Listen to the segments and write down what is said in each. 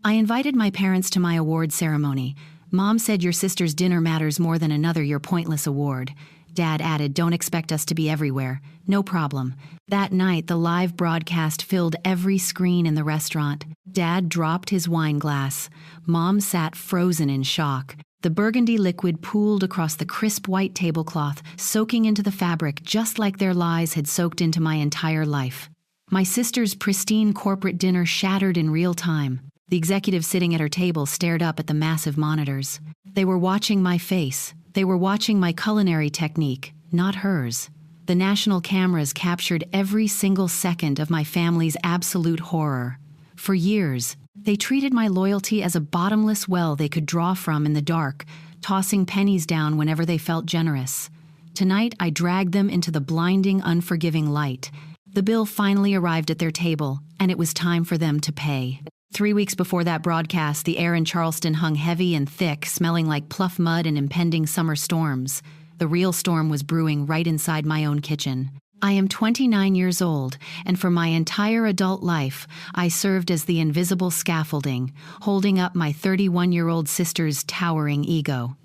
I invited my parents to my award ceremony. Mom said your sister's dinner matters more than another your pointless award. Dad added, don't expect us to be everywhere. No problem. That night, the live broadcast filled every screen in the restaurant. Dad dropped his wine glass. Mom sat frozen in shock. The burgundy liquid pooled across the crisp white tablecloth, soaking into the fabric just like their lies had soaked into my entire life. My sister's pristine corporate dinner shattered in real time. The executive sitting at her table stared up at the massive monitors. They were watching my face. They were watching my culinary technique, not hers. The national cameras captured every single second of my family's absolute horror. For years, they treated my loyalty as a bottomless well they could draw from in the dark, tossing pennies down whenever they felt generous. Tonight, I dragged them into the blinding, unforgiving light. The bill finally arrived at their table, and it was time for them to pay. 3 weeks before that broadcast, the air in Charleston hung heavy and thick, smelling like pluff mud and impending summer storms. The real storm was brewing right inside my own kitchen. I am 29 years old, and for my entire adult life, I served as the invisible scaffolding, holding up my 31-year-old sister's towering ego.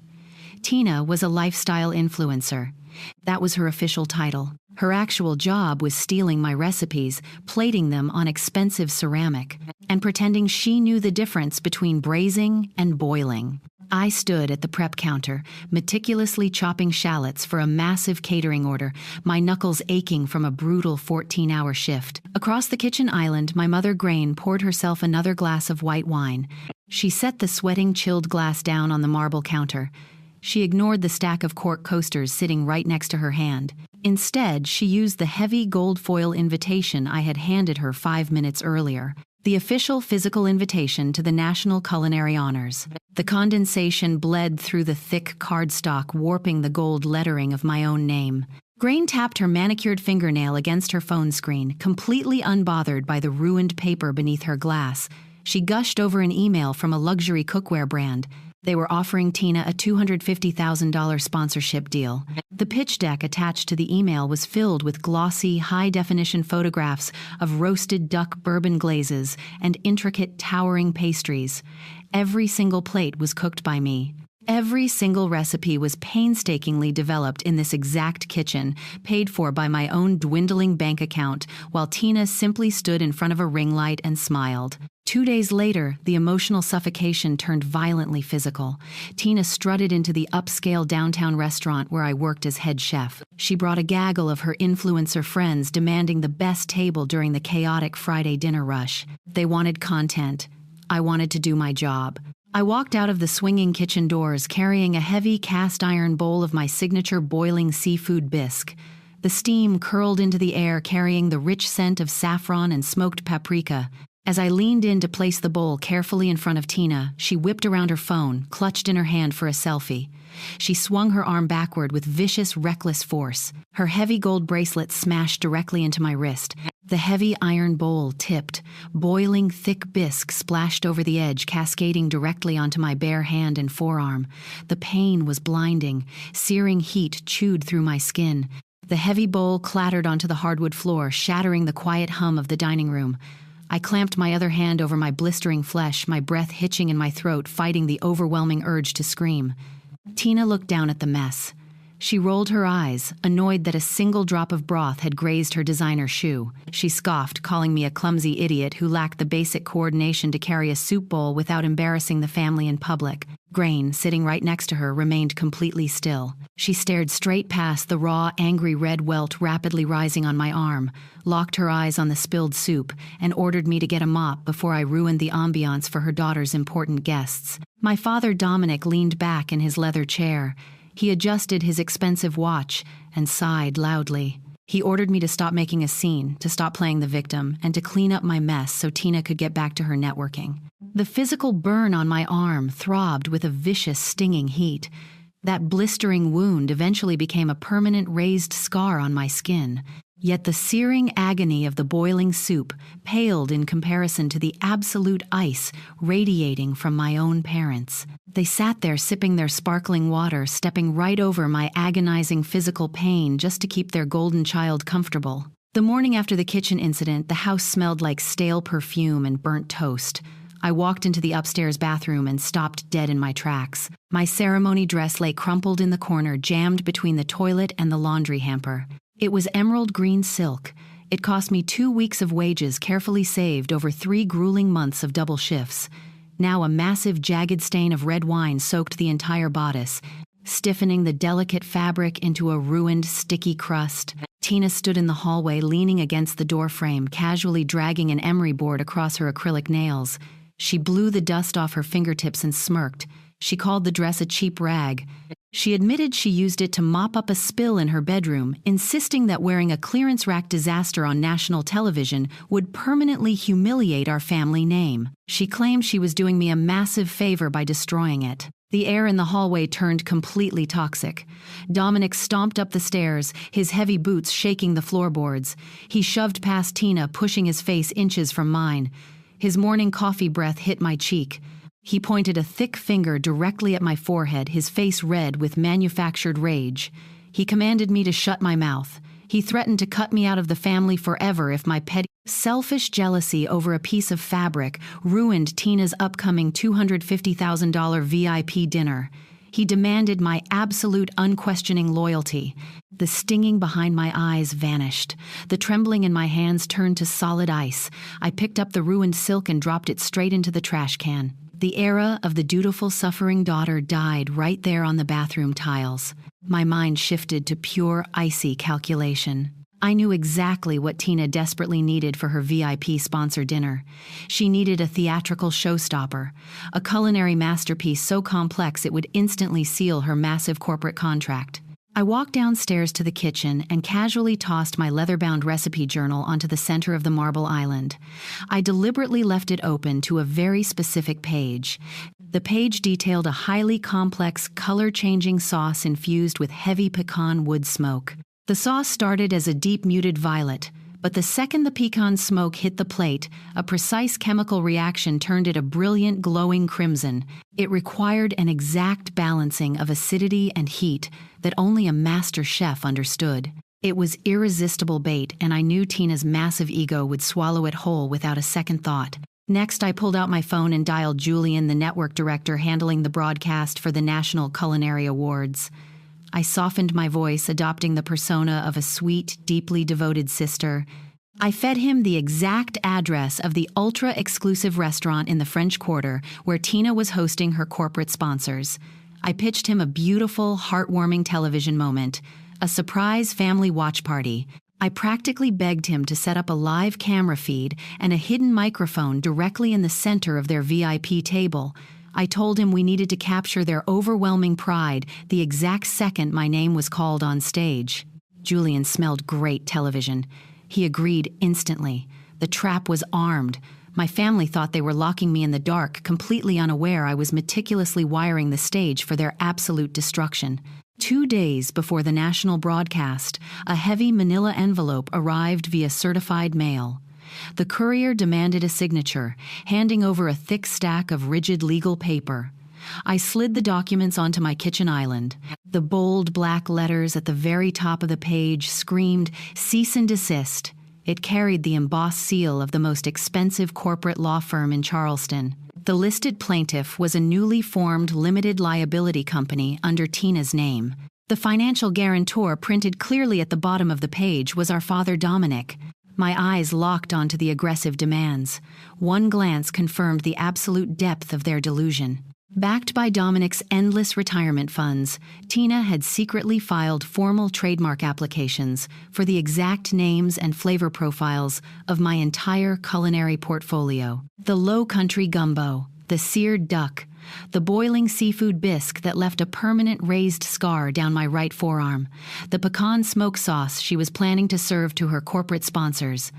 Tina was a lifestyle influencer. That was her official title. Her actual job was stealing my recipes, plating them on expensive ceramic, and pretending she knew the difference between braising and boiling. I stood at the prep counter, meticulously chopping shallots for a massive catering order, my knuckles aching from a brutal 14-hour shift. Across the kitchen island, my mother Grain poured herself another glass of white wine. She set the sweating, chilled glass down on the marble counter. She ignored the stack of cork coasters sitting right next to her hand. Instead, she used the heavy gold foil invitation I had handed her 5 minutes earlier. The official physical invitation to the National Culinary Honors. The condensation bled through the thick cardstock, warping the gold lettering of my own name. Grain tapped her manicured fingernail against her phone screen, completely unbothered by the ruined paper beneath her glass. She gushed over an email from a luxury cookware brand. They were offering Tina a $250,000 sponsorship deal. The pitch deck attached to the email was filled with glossy, high-definition photographs of roasted duck bourbon glazes and intricate, towering pastries. Every single plate was cooked by me. Every single recipe was painstakingly developed in this exact kitchen, paid for by my own dwindling bank account, while Tina simply stood in front of a ring light and smiled. 2 days later, the emotional suffocation turned violently physical. Tina strutted into the upscale downtown restaurant where I worked as head chef. She brought a gaggle of her influencer friends demanding the best table during the chaotic Friday dinner rush. They wanted content. I wanted to do my job. I walked out of the swinging kitchen doors carrying a heavy cast-iron bowl of my signature boiling seafood bisque. The steam curled into the air carrying the rich scent of saffron and smoked paprika. As I leaned in to place the bowl carefully in front of Tina, she whipped around her phone, clutched in her hand for a selfie. She swung her arm backward with vicious, reckless force. Her heavy gold bracelet smashed directly into my wrist. The heavy iron bowl tipped. Boiling, thick bisque splashed over the edge, cascading directly onto my bare hand and forearm. The pain was blinding. Searing heat chewed through my skin. The heavy bowl clattered onto the hardwood floor, shattering the quiet hum of the dining room. I clamped my other hand over my blistering flesh, my breath hitching in my throat, fighting the overwhelming urge to scream. Tina looked down at the mess. She rolled her eyes, annoyed that a single drop of broth had grazed her designer shoe. She scoffed, calling me a clumsy idiot who lacked the basic coordination to carry a soup bowl without embarrassing the family in public. Grain, sitting right next to her, remained completely still. She stared straight past the raw, angry red welt rapidly rising on my arm, locked her eyes on the spilled soup, and ordered me to get a mop before I ruined the ambiance for her daughter's important guests. My father, Dominic, leaned back in his leather chair. He adjusted his expensive watch and sighed loudly. He ordered me to stop making a scene, to stop playing the victim, and to clean up my mess so Tina could get back to her networking. The physical burn on my arm throbbed with a vicious, stinging heat. That blistering wound eventually became a permanent raised scar on my skin. Yet the searing agony of the boiling soup paled in comparison to the absolute ice radiating from my own parents. They sat there sipping their sparkling water, stepping right over my agonizing physical pain just to keep their golden child comfortable. The morning after the kitchen incident, the house smelled like stale perfume and burnt toast. I walked into the upstairs bathroom and stopped dead in my tracks. My ceremony dress lay crumpled in the corner, jammed between the toilet and the laundry hamper. It was emerald green silk. It cost me 2 weeks of wages carefully saved over 3 grueling months of double shifts. Now a massive jagged stain of red wine soaked the entire bodice, stiffening the delicate fabric into a ruined, sticky crust. Tina stood in the hallway, leaning against the doorframe, casually dragging an emery board across her acrylic nails. She blew the dust off her fingertips and smirked. She called the dress a cheap rag. She admitted she used it to mop up a spill in her bedroom, insisting that wearing a clearance rack disaster on national television would permanently humiliate our family name. She claimed she was doing me a massive favor by destroying it. The air in the hallway turned completely toxic. Dominic stomped up the stairs, his heavy boots shaking the floorboards. He shoved past Tina, pushing his face inches from mine. His morning coffee breath hit my cheek. He pointed a thick finger directly at my forehead, his face red with manufactured rage. He commanded me to shut my mouth. He threatened to cut me out of the family forever if my petty, selfish jealousy over a piece of fabric ruined Tina's upcoming $250,000 VIP dinner. He demanded my absolute unquestioning loyalty. The stinging behind my eyes vanished. The trembling in my hands turned to solid ice. I picked up the ruined silk and dropped it straight into the trash can. The era of the dutiful, suffering daughter died right there on the bathroom tiles. My mind shifted to pure, icy calculation. I knew exactly what Tina desperately needed for her VIP sponsor dinner. She needed a theatrical showstopper, a culinary masterpiece so complex it would instantly seal her massive corporate contract. I walked downstairs to the kitchen and casually tossed my leather-bound recipe journal onto the center of the marble island. I deliberately left it open to a very specific page. The page detailed a highly complex, color-changing sauce infused with heavy pecan wood smoke. The sauce started as a deep muted violet, but the second the pecan smoke hit the plate, a precise chemical reaction turned it a brilliant, glowing crimson. It required an exact balancing of acidity and heat that only a master chef understood. It was irresistible bait, and I knew Tina's massive ego would swallow it whole without a second thought. Next, I pulled out my phone and dialed Julian, the network director handling the broadcast for the National Culinary Awards. I softened my voice, adopting the persona of a sweet, deeply devoted sister. I fed him the exact address of the ultra-exclusive restaurant in the French Quarter where Tina was hosting her corporate sponsors. I pitched him a beautiful, heartwarming television moment, a surprise family watch party. I practically begged him to set up a live camera feed and a hidden microphone directly in the center of their VIP table. I told him we needed to capture their overwhelming pride the exact second my name was called on stage. Julian smelled great television. He agreed instantly. The trap was armed. My family thought they were locking me in the dark, completely unaware I was meticulously wiring the stage for their absolute destruction. 2 days before the national broadcast, a heavy manila envelope arrived via certified mail. The courier demanded a signature, handing over a thick stack of rigid legal paper. I slid the documents onto my kitchen island. The bold black letters at the very top of the page screamed, "Cease and desist." It carried the embossed seal of the most expensive corporate law firm in Charleston. The listed plaintiff was a newly formed limited liability company under Tina's name. The financial guarantor printed clearly at the bottom of the page was our father Dominic. My eyes locked onto the aggressive demands. One glance confirmed the absolute depth of their delusion. Backed by Dominic's endless retirement funds, Tina had secretly filed formal trademark applications for the exact names and flavor profiles of my entire culinary portfolio. The low country gumbo, the seared duck, the boiling seafood bisque that left a permanent raised scar down my right forearm, the pecan smoke sauce she was planning to serve to her corporate sponsors.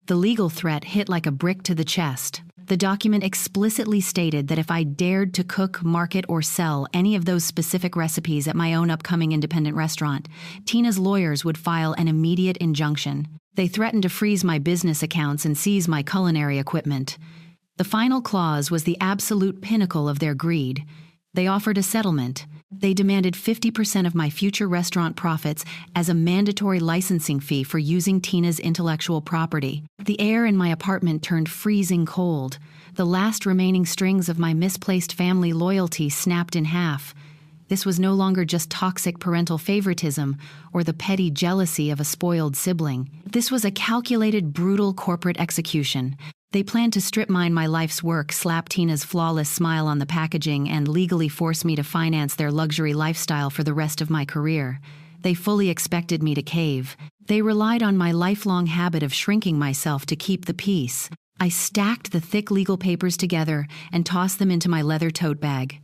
The legal threat hit like a brick to the chest. The document explicitly stated that if I dared to cook, market, or sell any of those specific recipes at my own upcoming independent restaurant, Tina's lawyers would file an immediate injunction. They threatened to freeze my business accounts and seize my culinary equipment. The final clause was the absolute pinnacle of their greed. They offered a settlement. They demanded 50% of my future restaurant profits as a mandatory licensing fee for using Tina's intellectual property. The air in my apartment turned freezing cold. The last remaining strings of my misplaced family loyalty snapped in half. This was no longer just toxic parental favoritism or the petty jealousy of a spoiled sibling. This was a calculated, brutal corporate execution. They planned to strip mine my life's work, slap Tina's flawless smile on the packaging, and legally force me to finance their luxury lifestyle for the rest of my career. They fully expected me to cave. They relied on my lifelong habit of shrinking myself to keep the peace. I stacked the thick legal papers together and tossed them into my leather tote bag.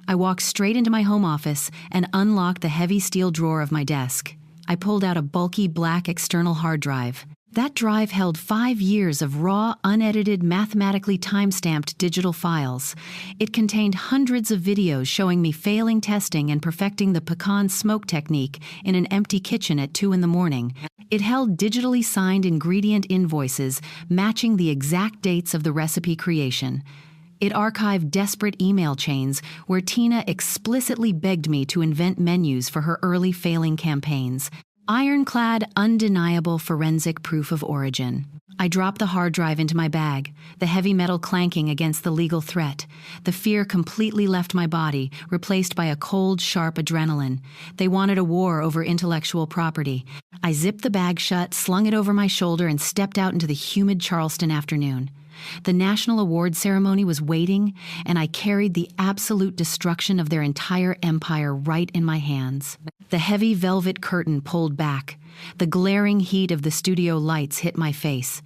I walked straight into my home office and unlocked the heavy steel drawer of my desk. I pulled out a bulky black external hard drive. That drive held 5 years of raw, unedited, mathematically time-stamped digital files. It contained hundreds of videos showing me failing testing and perfecting the pecan smoke technique in an empty kitchen at 2 in the morning. It held digitally signed ingredient invoices matching the exact dates of the recipe creation. It archived desperate email chains where Tina explicitly begged me to invent menus for her early failing campaigns. Ironclad, undeniable forensic proof of origin. I dropped the hard drive into my bag, the heavy metal clanking against the legal threat. The fear completely left my body, replaced by a cold, sharp adrenaline. They wanted a war over intellectual property. I zipped the bag shut, slung it over my shoulder, and stepped out into the humid Charleston afternoon. The national award ceremony was waiting, and I carried the absolute destruction of their entire empire right in my hands. The heavy velvet curtain pulled back. The glaring heat of the studio lights hit my face.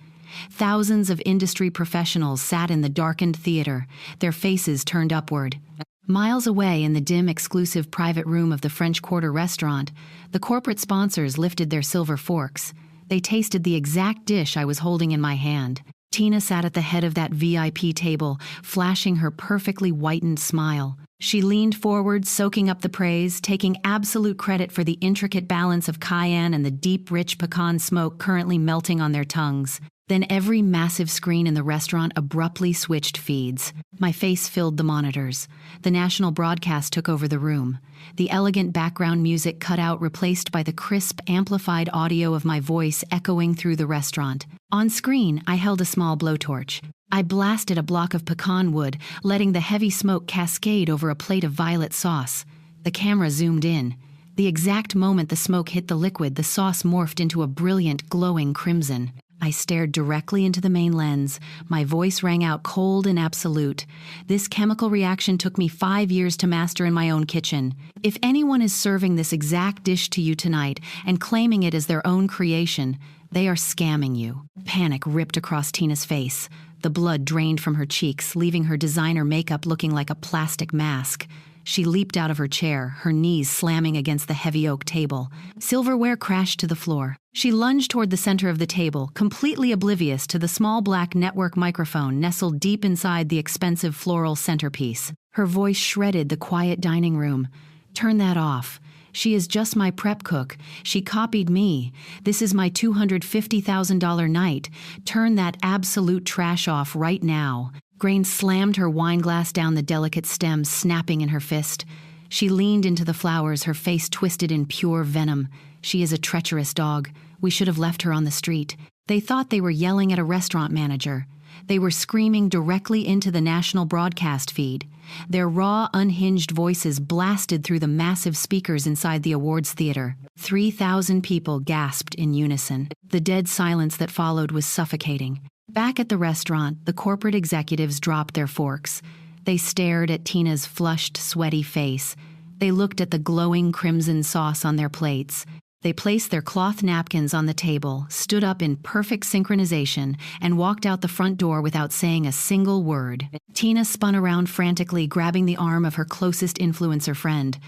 Thousands of industry professionals sat in the darkened theater, their faces turned upward. Miles away in the dim, exclusive private room of the French Quarter restaurant, the corporate sponsors lifted their silver forks. They tasted the exact dish I was holding in my hand. Tina sat at the head of that VIP table, flashing her perfectly whitened smile. She leaned forward, soaking up the praise, taking absolute credit for the intricate balance of cayenne and the deep, rich pecan smoke currently melting on their tongues. Then every massive screen in the restaurant abruptly switched feeds. My face filled the monitors. The national broadcast took over the room. The elegant background music cut out, replaced by the crisp, amplified audio of my voice echoing through the restaurant. On screen, I held a small blowtorch. I blasted a block of pecan wood, letting the heavy smoke cascade over a plate of violet sauce. The camera zoomed in. The exact moment the smoke hit the liquid, the sauce morphed into a brilliant, glowing crimson. I stared directly into the main lens. My voice rang out cold and absolute. This chemical reaction took me 5 years to master in my own kitchen. If anyone is serving this exact dish to you tonight and claiming it as their own creation, they are scamming you. Panic ripped across Tina's face. The blood drained from her cheeks, leaving her designer makeup looking like a plastic mask. She leaped out of her chair, her knees slamming against the heavy oak table. Silverware crashed to the floor. She lunged toward the center of the table, completely oblivious to the small black network microphone nestled deep inside the expensive floral centerpiece. Her voice shredded the quiet dining room. "Turn that off. She is just my prep cook. She copied me. This is my $250,000 night. Turn that absolute trash off right now." Grain slammed her wine glass down the delicate stem, snapping in her fist. She leaned into the flowers, her face twisted in pure venom. She is a treacherous dog. We should have left her on the street. They thought they were yelling at a restaurant manager. They were screaming directly into the national broadcast feed. Their raw, unhinged voices blasted through the massive speakers inside the awards theater. 3,000 people gasped in unison. The dead silence that followed was suffocating. Back at the restaurant, the corporate executives dropped their forks. They stared at Tina's flushed, sweaty face. They looked at the glowing crimson sauce on their plates. They placed their cloth napkins on the table, stood up in perfect synchronization, and walked out the front door without saying a single word. Tina spun around frantically, grabbing the arm of her closest influencer friend.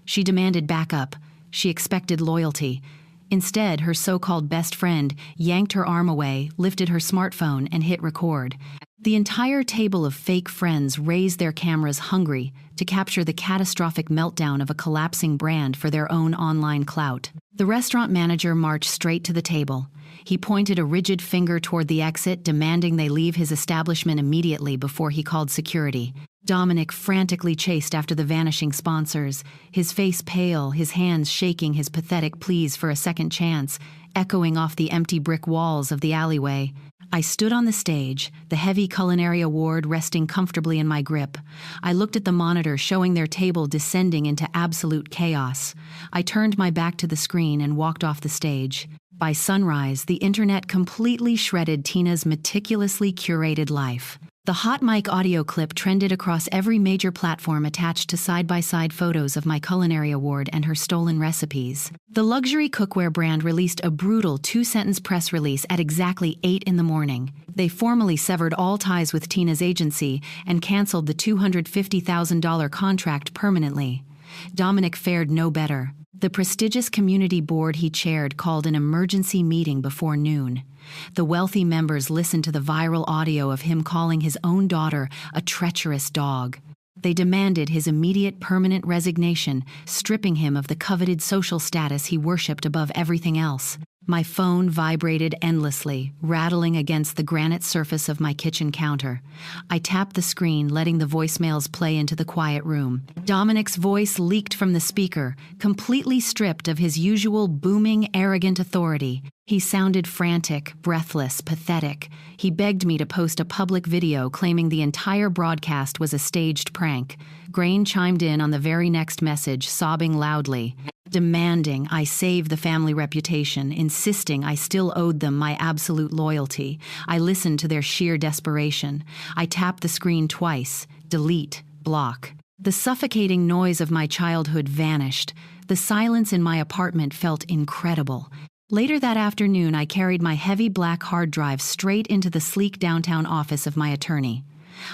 She demanded backup. She expected loyalty. Instead, her so-called best friend yanked her arm away, lifted her smartphone, and hit record. The entire table of fake friends raised their cameras, hungry to capture the catastrophic meltdown of a collapsing brand for their own online clout. The restaurant manager marched straight to the table. He pointed a rigid finger toward the exit, demanding they leave his establishment immediately before he called security. Dominic frantically chased after the vanishing sponsors, his face pale, his hands shaking his pathetic pleas for a second chance, echoing off the empty brick walls of the alleyway. I stood on the stage, the heavy culinary award resting comfortably in my grip. I looked at the monitor showing their table descending into absolute chaos. I turned my back to the screen and walked off the stage. By sunrise, the internet completely shredded Tina's meticulously curated life. The hot mic audio clip trended across every major platform attached to side-by-side photos of my culinary award and her stolen recipes. The luxury cookware brand released a brutal 2-sentence press release at exactly 8 in the morning. They formally severed all ties with Tina's agency and canceled the $250,000 contract permanently. Dominic fared no better. The prestigious community board he chaired called an emergency meeting before noon. The wealthy members listened to the viral audio of him calling his own daughter a treacherous dog. They demanded his immediate permanent resignation, stripping him of the coveted social status he worshipped above everything else. My phone vibrated endlessly, rattling against the granite surface of my kitchen counter. I tapped the screen, letting the voicemails play into the quiet room. Dominic's voice leaked from the speaker, completely stripped of his usual booming, arrogant authority. He sounded frantic, breathless, pathetic. He begged me to post a public video claiming the entire broadcast was a staged prank. Grain chimed in on the very next message, sobbing loudly, demanding I save the family reputation, insisting I still owed them my absolute loyalty. I listened to their sheer desperation. I tapped the screen twice. Delete, block. The suffocating noise of my childhood vanished. The silence in my apartment felt incredible. Later that afternoon, I carried my heavy black hard drive straight into the sleek downtown office of my attorney.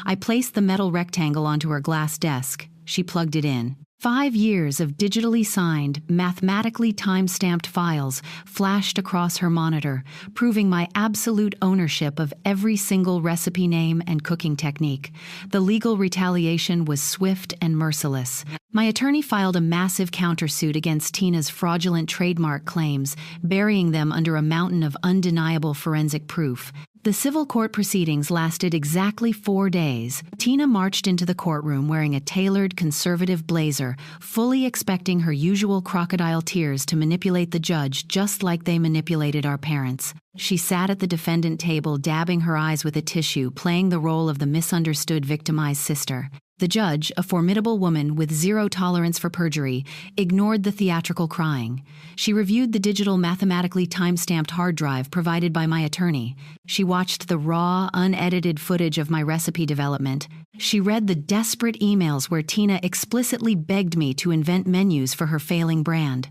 I placed the metal rectangle onto her glass desk. She plugged it in. 5 years of digitally signed, mathematically time-stamped files flashed across her monitor, proving my absolute ownership of every single recipe name and cooking technique. The legal retaliation was swift and merciless. My attorney filed a massive countersuit against Tina's fraudulent trademark claims, burying them under a mountain of undeniable forensic proof. The civil court proceedings lasted exactly 4 days. Tina marched into the courtroom wearing a tailored, conservative blazer, fully expecting her usual crocodile tears to manipulate the judge just like they manipulated our parents. She sat at the defendant table, dabbing her eyes with a tissue, playing the role of the misunderstood, victimized sister. The judge, a formidable woman with zero tolerance for perjury, ignored the theatrical crying. She reviewed the digital, mathematically time-stamped hard drive provided by my attorney. She watched the raw, unedited footage of my recipe development. She read the desperate emails where Tina explicitly begged me to invent menus for her failing brand.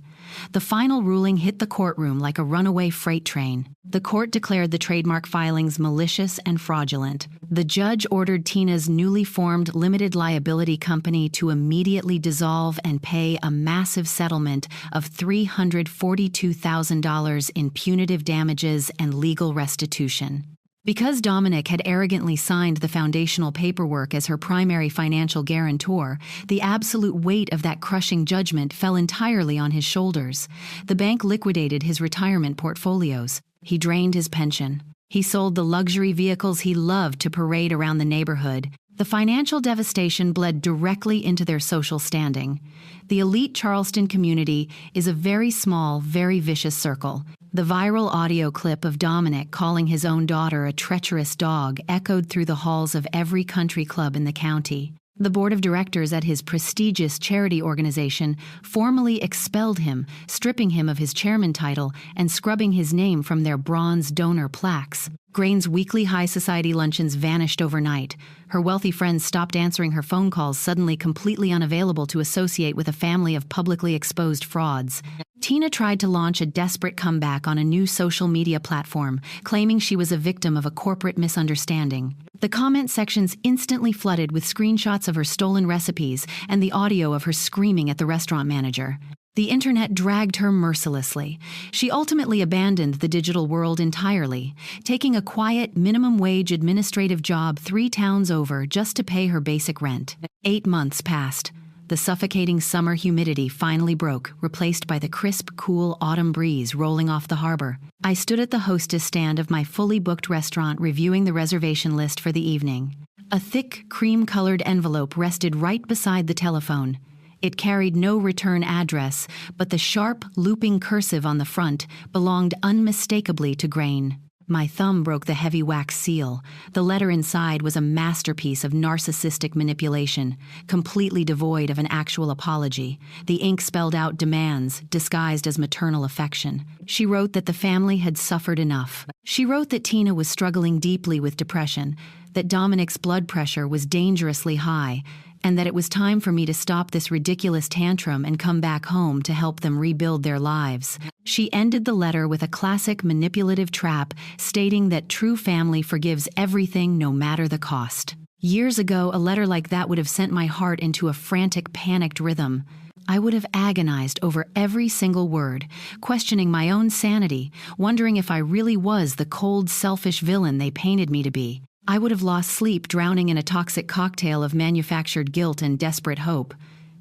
The final ruling hit the courtroom like a runaway freight train. The court declared the trademark filings malicious and fraudulent. The judge ordered Tina's newly formed limited liability company to immediately dissolve and pay a massive settlement of $342,000 in punitive damages and legal restitution. Because Dominic had arrogantly signed the foundational paperwork as her primary financial guarantor, the absolute weight of that crushing judgment fell entirely on his shoulders. The bank liquidated his retirement portfolios. He drained his pension. He sold the luxury vehicles he loved to parade around the neighborhood. The financial devastation bled directly into their social standing. The elite Charleston community is a very small, very vicious circle. The viral audio clip of Dominic calling his own daughter a treacherous dog echoed through the halls of every country club in the county. The board of directors at his prestigious charity organization formally expelled him, stripping him of his chairman title and scrubbing his name from their bronze donor plaques. Grain's weekly high society luncheons vanished overnight. Her wealthy friends stopped answering her phone calls, suddenly completely unavailable to associate with a family of publicly exposed frauds. Tina tried to launch a desperate comeback on a new social media platform, claiming she was a victim of a corporate misunderstanding. The comment sections instantly flooded with screenshots of her stolen recipes and the audio of her screaming at the restaurant manager. The internet dragged her mercilessly. She ultimately abandoned the digital world entirely, taking a quiet, minimum-wage administrative job 3 towns over just to pay her basic rent. 8 months passed. The suffocating summer humidity finally broke, replaced by the crisp, cool autumn breeze rolling off the harbor. I stood at the hostess stand of my fully booked restaurant reviewing the reservation list for the evening. A thick, cream-colored envelope rested right beside the telephone. It carried no return address, but the sharp, looping cursive on the front belonged unmistakably to Grain. My thumb broke the heavy wax seal. The letter inside was a masterpiece of narcissistic manipulation, completely devoid of an actual apology. The ink spelled out demands, disguised as maternal affection. She wrote that the family had suffered enough. She wrote that Tina was struggling deeply with depression, that Dominic's blood pressure was dangerously high, and that it was time for me to stop this ridiculous tantrum and come back home to help them rebuild their lives. She ended the letter with a classic manipulative trap, stating that true family forgives everything no matter the cost. Years ago, a letter like that would have sent my heart into a frantic, panicked rhythm. I would have agonized over every single word, questioning my own sanity, wondering if I really was the cold, selfish villain they painted me to be. I would have lost sleep drowning in a toxic cocktail of manufactured guilt and desperate hope.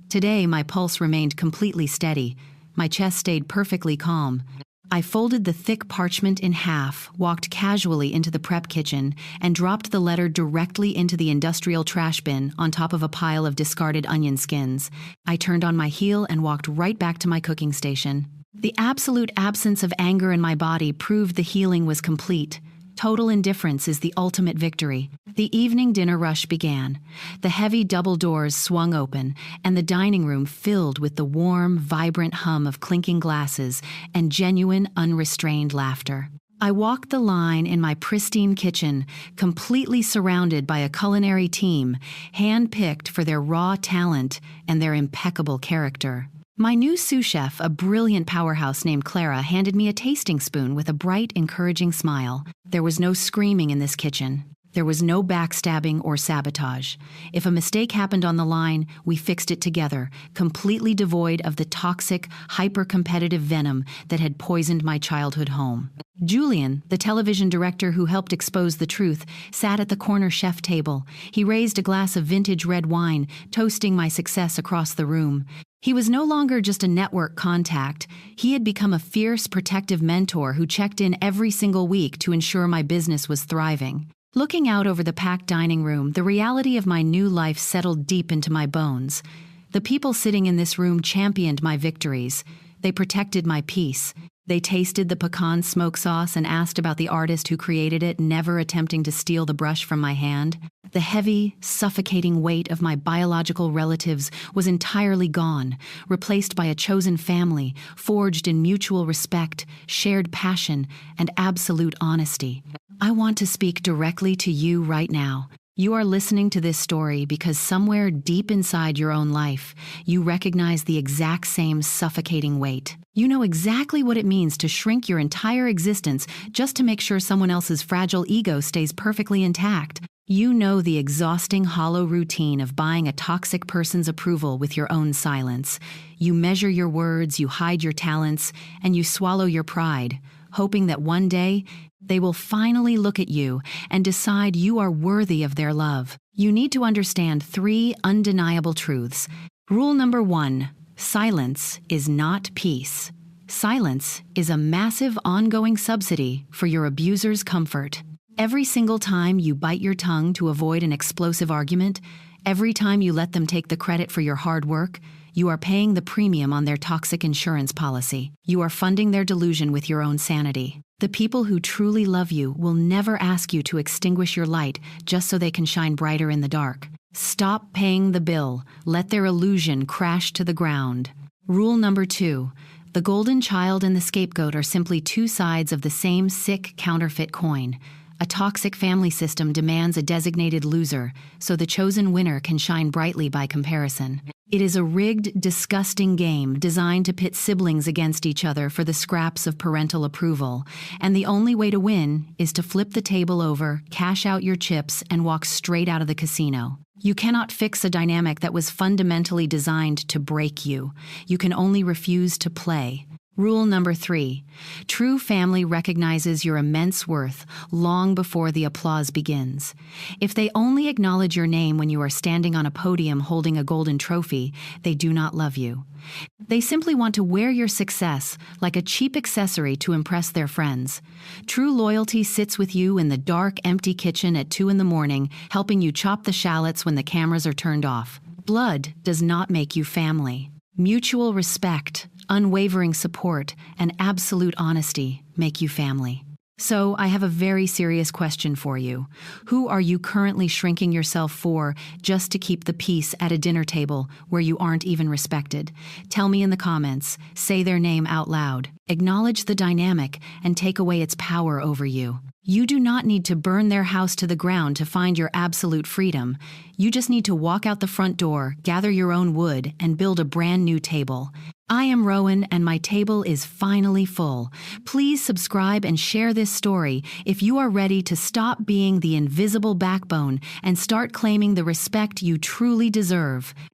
Today, my pulse remained completely steady. My chest stayed perfectly calm. I folded the thick parchment in half, walked casually into the prep kitchen, and dropped the letter directly into the industrial trash bin on top of a pile of discarded onion skins. I turned on my heel and walked right back to my cooking station. The absolute absence of anger in my body proved the healing was complete. Total indifference is the ultimate victory. The evening dinner rush began. The heavy double doors swung open, and the dining room filled with the warm, vibrant hum of clinking glasses and genuine, unrestrained laughter. I walked the line in my pristine kitchen, completely surrounded by a culinary team, hand-picked for their raw talent and their impeccable character. My new sous chef, a brilliant powerhouse named Clara, handed me a tasting spoon with a bright, encouraging smile. There was no screaming in this kitchen. There was no backstabbing or sabotage. If a mistake happened on the line, we fixed it together, completely devoid of the toxic, hyper-competitive venom that had poisoned my childhood home. Julian, the television director who helped expose the truth, sat at the corner chef table. He raised a glass of vintage red wine, toasting my success across the room. He was no longer just a network contact. He had become a fierce, protective mentor who checked in every single week to ensure my business was thriving. Looking out over the packed dining room, the reality of my new life settled deep into my bones. The people sitting in this room championed my victories. They protected my peace. They tasted the pecan smoke sauce and asked about the artist who created it, never attempting to steal the brush from my hand. The heavy, suffocating weight of my biological relatives was entirely gone, replaced by a chosen family, forged in mutual respect, shared passion, and absolute honesty. I want to speak directly to you right now. You are listening to this story because somewhere deep inside your own life, you recognize the exact same suffocating weight. You know exactly what it means to shrink your entire existence just to make sure someone else's fragile ego stays perfectly intact. You know the exhausting, hollow routine of buying a toxic person's approval with your own silence. You measure your words, you hide your talents, and you swallow your pride, hoping that one day they will finally look at you and decide you are worthy of their love. You need to understand 3 undeniable truths. Rule number 1, silence is not peace. Silence is a massive ongoing subsidy for your abuser's comfort. Every single time you bite your tongue to avoid an explosive argument, every time you let them take the credit for your hard work, you are paying the premium on their toxic insurance policy. You are funding their delusion with your own sanity. The people who truly love you will never ask you to extinguish your light just so they can shine brighter in the dark. Stop paying the bill. Let their illusion crash to the ground. Rule number 2. The golden child and the scapegoat are simply 2 sides of the same sick, counterfeit coin. A toxic family system demands a designated loser, so the chosen winner can shine brightly by comparison. It is a rigged, disgusting game designed to pit siblings against each other for the scraps of parental approval, and the only way to win is to flip the table over, cash out your chips, and walk straight out of the casino. You cannot fix a dynamic that was fundamentally designed to break you. You can only refuse to play. Rule number 3. True family recognizes your immense worth long before the applause begins. If they only acknowledge your name when you are standing on a podium holding a golden trophy, they do not love you. They simply want to wear your success like a cheap accessory to impress their friends. True loyalty sits with you in the dark, empty kitchen at 2 in the morning, helping you chop the shallots when the cameras are turned off. Blood does not make you family. Mutual respect, unwavering support, and absolute honesty make you family. So, I have a very serious question for you. Who are you currently shrinking yourself for just to keep the peace at a dinner table where you aren't even respected? Tell me in the comments. Say their name out loud. Acknowledge the dynamic and take away its power over you. You do not need to burn their house to the ground to find your absolute freedom. You just need to walk out the front door, gather your own wood, and build a brand new table. I am Rowan, and my table is finally full. Please subscribe and share this story if you are ready to stop being the invisible backbone and start claiming the respect you truly deserve.